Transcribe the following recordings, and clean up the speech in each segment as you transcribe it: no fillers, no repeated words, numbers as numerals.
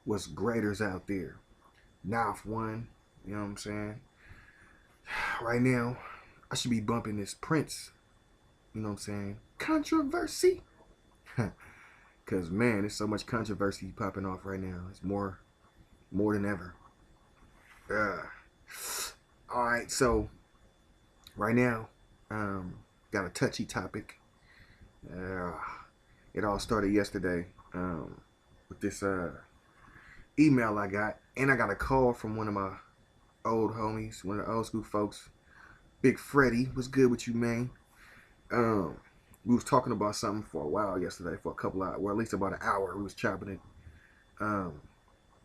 what's greaters out there. Nafone, you know what I'm saying? Right now, I should be bumping this Prince, you know what I'm saying? Controversy. Cause man, there's so much controversy popping off right now. It's more than ever. Uh, all right, so right now, um, got a touchy topic. Uh, it all started yesterday with this email I got, and I got a call from one of my old homies, one of the old school folks. Big Freddie, what's good with you, man? Um, we was talking about something for a while yesterday, for a couple hours, well, at least about an hour. We was chopping it. Um,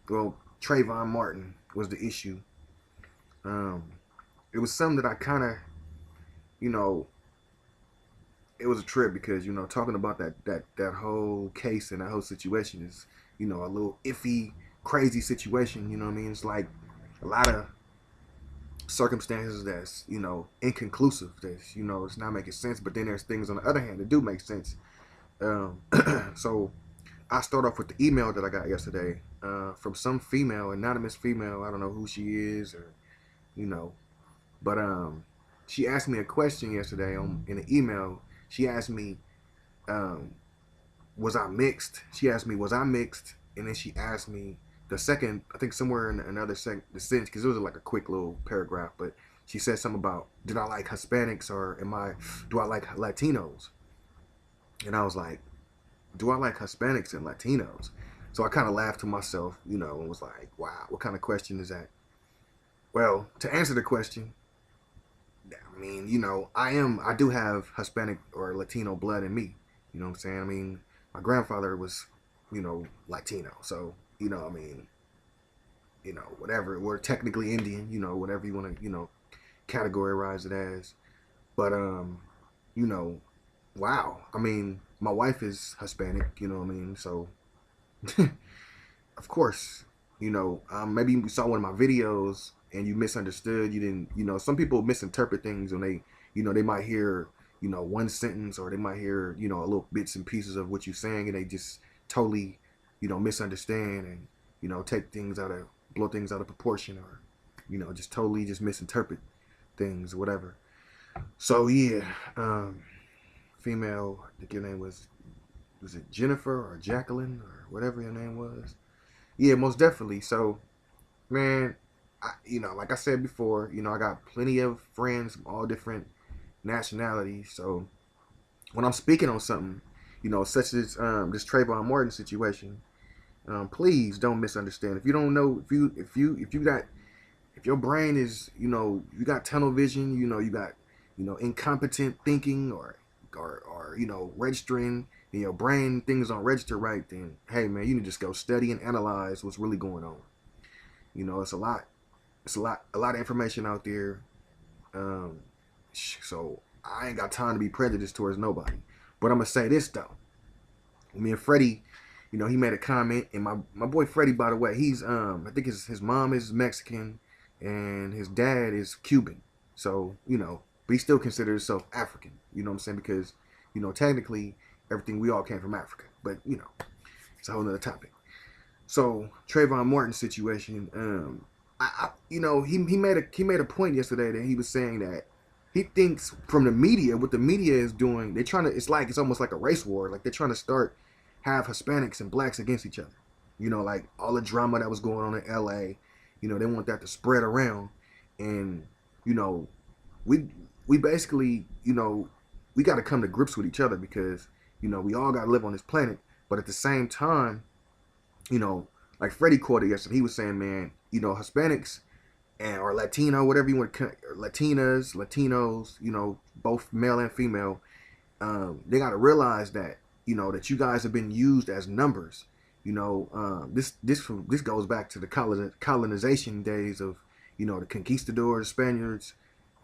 well, Trayvon Martin was the issue. Um, it was something that I kind of, you know, it was a trip because talking about that whole case and that whole situation is a little iffy, crazy situation. You know what I mean? It's like a lot of circumstances that's inconclusive. That's it's not making sense. But then there's things on the other hand that do make sense. Um, so I start off with the email that I got yesterday from some female, anonymous female. I don't know who she is or you know, but she asked me a question yesterday in an email. She asked me, um, was I mixed? She asked me, was I mixed? And then she asked me the second, I think somewhere in another the sentence, because it was like a quick little paragraph, but she said something about, did I like Hispanics or do I like Latinos? And I was like, do I like Hispanics and Latinos? So I kind of laughed to myself, and was like, wow, what kind of question is that? Well, to answer the question, I mean, I do have Hispanic or Latino blood in me. You know what I'm saying? I mean, my grandfather was, Latino. So, I mean, whatever. We're technically Indian, whatever you want to, categorize it as. But, you know, wow. I mean, my wife is Hispanic, you know what I mean? So, of course, maybe you saw one of my videos and you misunderstood. You didn't, some people misinterpret things when they might hear, one sentence or they might hear, a little bits and pieces of what you're saying and they just totally, misunderstand and, take things blow things out of proportion or, just totally just misinterpret things or whatever. So yeah, female, I think your name was it Jennifer or Jacqueline or whatever your name was? Yeah, most definitely. So, man, like I said before, I got plenty of friends from all different nationalities. So, when I'm speaking on something, such as this Trayvon Martin situation, please don't misunderstand. If you don't know, if your brain is, you got tunnel vision, you got, incompetent thinking or registering in your brain things don't register right, then hey man, you need to just go study and analyze what's really going on. It's a lot. It's a lot of information out there. Um, so I ain't got time to be prejudiced towards nobody. But I'm gonna say this though. Me and Freddie, he made a comment, and my boy Freddie, by the way, he's I think his mom is Mexican, and his dad is Cuban. So but he still considers himself African. You know what I'm saying? Because technically everything we all came from Africa. But it's a whole nother topic. So Trayvon Martin situation, he made a point yesterday that he was saying that he thinks from the media, what the media is doing, they're trying to. It's almost like a race war. Like they're trying to have Hispanics and blacks against each other. Like all the drama that was going on in L.A. They want that to spread around, and we we basically we got to come to grips with each other because we all got to live on this planet, but at the same time, you know, like Freddie quoted yesterday, he was saying, man, Hispanics and or Latino, whatever you want to, Latinas, Latinos, both male and female, they got to realize that that you guys have been used as numbers. This goes back to the colonization days of the conquistadors, the Spaniards,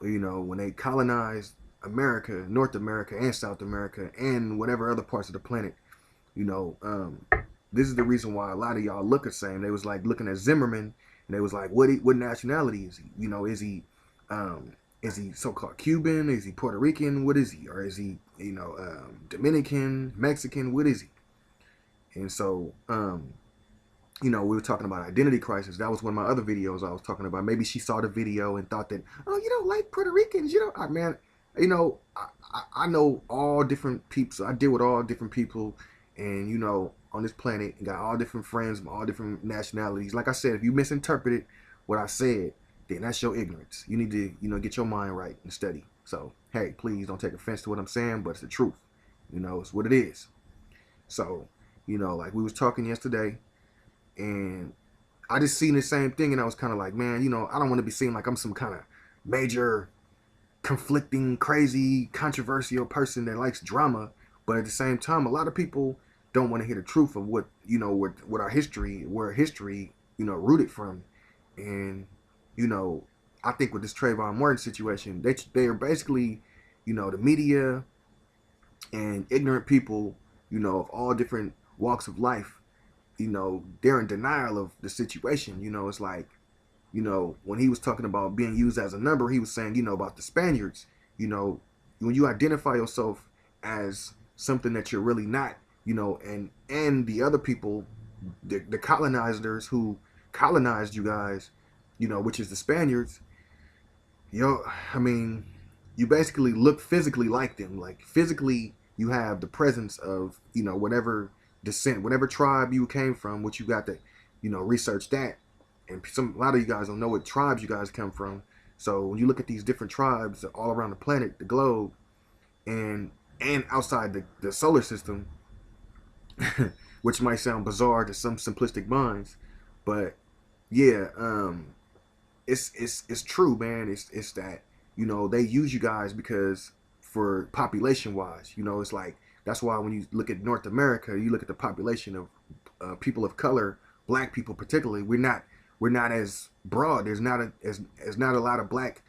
when they colonized America, North America, and South America, and whatever other parts of the planet. You know, um, this is the reason why a lot of y'all look the same. They was like looking at Zimmerman, and they was like, what nationality is he? Is he so-called Cuban? Is he Puerto Rican? What is he? Or is he, Dominican, Mexican? What is he? And so, we were talking about identity crisis. That was one of my other videos I was talking about. Maybe she saw the video and thought that, oh, you don't like Puerto Ricans, man, I know all different people. So I deal with all different people, and on this planet, and got all different friends from all different nationalities. Like I said, if you misinterpreted what I said, then that's your ignorance. You need to, get your mind right and study. So, hey, please don't take offense to what I'm saying, but it's the truth. It's what it is. So, like we was talking yesterday, and I just seen the same thing, and I was kind of like, man, I don't want to be seen like I'm some kind of major, conflicting, crazy, controversial person that likes drama. But at the same time, a lot of people don't want to hear the truth of what what our history, where history, rooted from. And I think with this Trayvon Martin situation, they are basically, the media and ignorant people, of all different walks of life, they're in denial of the situation. It's like, when he was talking about being used as a number, he was saying, about the Spaniards, when you identify yourself as something that you're really not, and the other people, the colonizers who colonized you guys, which is the Spaniards, I mean, you basically look physically like them. Like physically, you have the presence of, whatever descent, whatever tribe you came from, which you got to, research that. And a lot of you guys don't know what tribes you guys come from. So when you look at these different tribes all around the planet, the globe, and outside the solar system, which might sound bizarre to some simplistic minds, but yeah, it's true, man. It's that they use you guys because for population wise, it's like that's why when you look at North America, you look at the population of people of color, black people particularly. We're not as broad. There's not not a lot of black,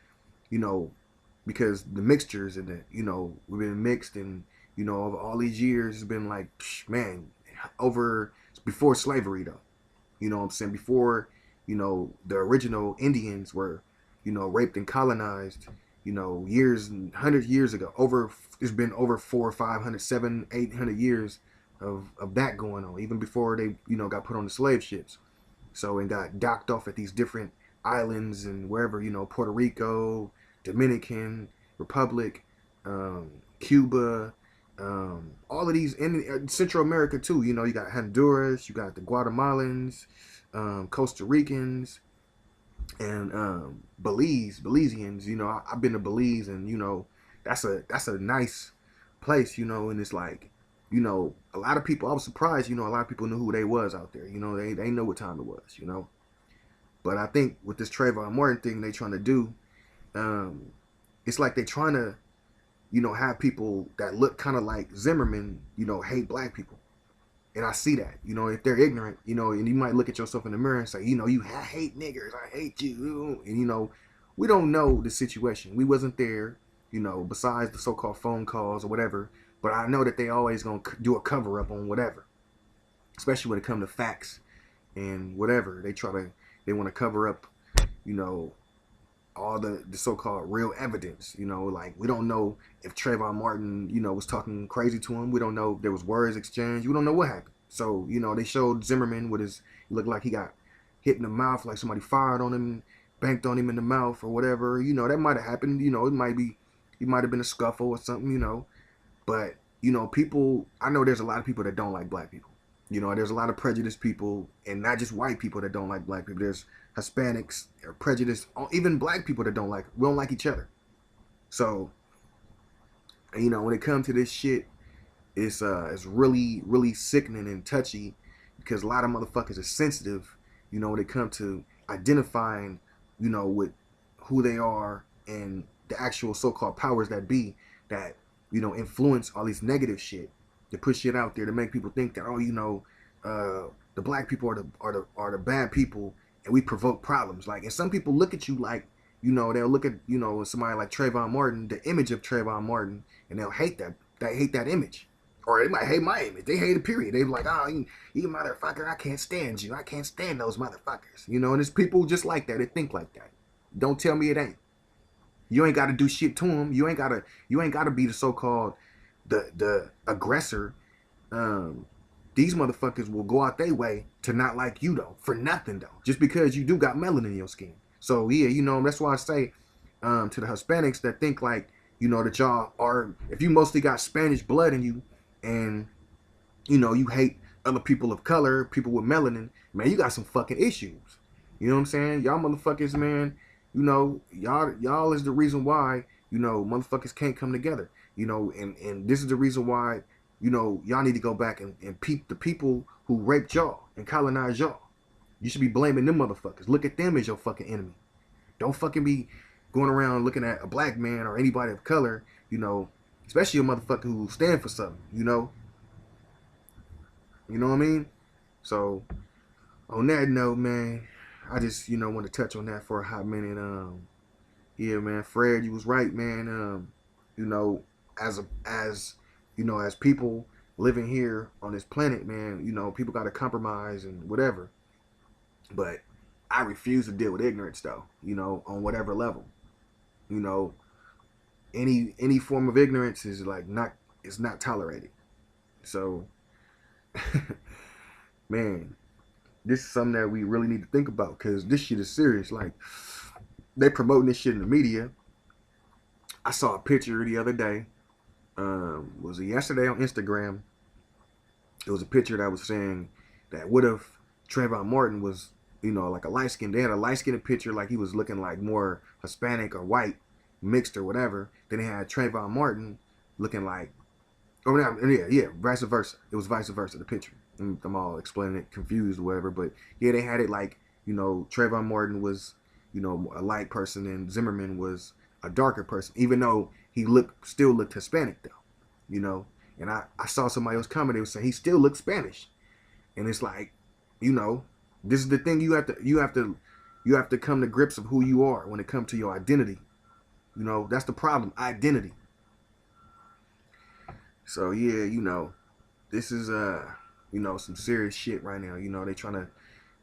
because the mixtures and we've been mixed, and over all these years it's been like, man, over before slavery though. What I'm saying? Before, the original Indians were, raped and colonized, years and 100 years ago. It's been over 400, 500, 700, 800 years of that going on, even before they, got put on the slave ships. So, and got docked off at these different islands and wherever, Puerto Rico, Dominican Republic, Cuba, all of these in Central America too. You got Honduras, you got the Guatemalans, Costa Ricans, and Belizeans. I've been to Belize, and that's a nice place. And it's like, a lot of people. I was surprised. A lot of people knew who they was out there. They know what time it was. But I think with this Trayvon Martin thing, they trying to do, it's like they trying to, have people that look kind of like Zimmerman, hate black people. And I see that, if they're ignorant, and you might look at yourself in the mirror and say, I hate niggers, I hate you. And, we don't know the situation. We wasn't there, besides the so-called phone calls or whatever. But I know that they always going to do a cover up on whatever, especially when it comes to facts and whatever. They want to cover up, all the so-called real evidence. Like we don't know if Trayvon Martin, was talking crazy to him. We don't know if there was words exchanged. We don't know what happened. So, they showed Zimmerman with his, he looked like he got hit in the mouth, like somebody fired on him, banked on him in the mouth or whatever. That might have happened. It might have been a scuffle or something, but, people, I know there's a lot of people that don't like black people. There's a lot of prejudiced people, and not just white people that don't like black people. There's Hispanics or prejudiced, even black people that we don't like each other. So, when it comes to this shit, it's really, really sickening and touchy, because a lot of motherfuckers are sensitive, when it comes to identifying, with who they are and the actual so-called powers that be that, influence all this negative shit, to push shit out there to make people think that, the black people are the bad people, and we provoke problems. Like, and some people look at you like, they'll look at, somebody like Trayvon Martin, the image of Trayvon Martin, and they'll hate that. They hate that image. Or they might hate my image. They hate it, period. They're like, oh, you motherfucker, I can't stand you. I can't stand those motherfuckers. And it's people just like that. They think like that. Don't tell me it ain't. You ain't got to do shit to them. You ain't got to be the so-called the aggressor. these motherfuckers will go out their way to not like you though, for nothing though, just because you do got melanin in your skin. So yeah, you know, that's why I say to the Hispanics that think like, you know, that y'all are, if you mostly got Spanish blood in you, and you know, you hate other people of color, people with melanin, man, you got some fucking issues. You know what I'm saying? Y'all motherfuckers, man, you know, y'all is the reason why, you know, motherfuckers can't come together. You know, and this is the reason why, you know, y'all need to go back and peep the people who raped y'all and colonized y'all. You should be blaming them motherfuckers. Look at them as your fucking enemy. Don't fucking be going around looking at a black man or anybody of color, you know, especially a motherfucker who stand for something, you know. You know what I mean? So on that note, man, I just, you know, want to touch on that for a hot minute. Yeah, man, Fred, you was right, man. You know, as you know, as people living here on this planet, man, you know, people got to compromise and whatever. But I refuse to deal with ignorance, though. You know, on whatever level. You know, any form of ignorance is like not, it's not tolerated. So, man, this is something that we really need to think about, because this shit is serious. Like, they promoting this shit in the media. I saw a picture the other day. Was it yesterday on Instagram? It was a picture that was saying that what if Trayvon Martin was, you know, like a light skin. They had a light skinned picture, like he was looking like more Hispanic or white, mixed or whatever. Then they had Trayvon Martin looking like, oh yeah, vice versa. It was vice versa, the picture. I'm all explaining it confused or whatever, but yeah, they had it like, you know, Trayvon Martin was, you know, a light person and Zimmerman was a darker person, even though he still looked Hispanic though, you know. And I saw somebody else comment, they was saying he still looks Spanish. And it's like, you know, this is the thing, you have to come to grips of who you are when it comes to your identity. You know, that's the problem, identity. So yeah, you know, this is you know, some serious shit right now. You know, they trying to,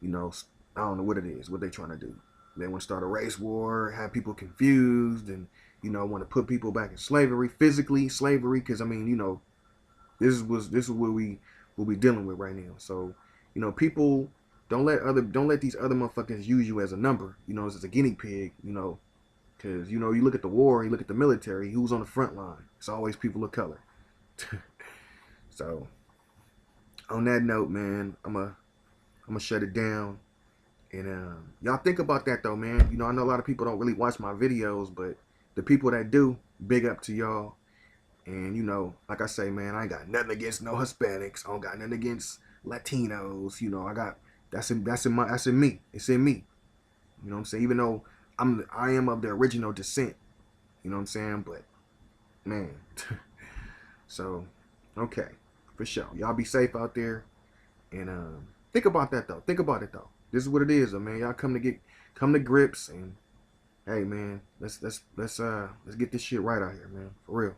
you know, I don't know what it is, what they trying to do. They want to start a race war, have people confused, and you know, want to put people back in slavery, physically slavery, because I mean, you know, this is what we dealing with right now. So, you know, people don't let these other motherfuckers use you as a number, you know, as a guinea pig, you know, because you know, you look at the war, you look at the military, who's on the front line? It's always people of color. So, on that note, man, I'm gonna shut it down. And y'all think about that though, man. You know, I know a lot of people don't really watch my videos, but the people that do, big up to y'all. And you know, like I say, man, I ain't got nothing against no Hispanics. I don't got nothing against Latinos. You know, I got that's in me. It's in me. You know what I'm saying? Even though I am of the original descent. You know what I'm saying? But man, so okay, for sure. Y'all be safe out there, and think about that though. Think about it though. This is what it is, though, man. Y'all come to grips, and hey, man, let's get this shit right out here, man, for real.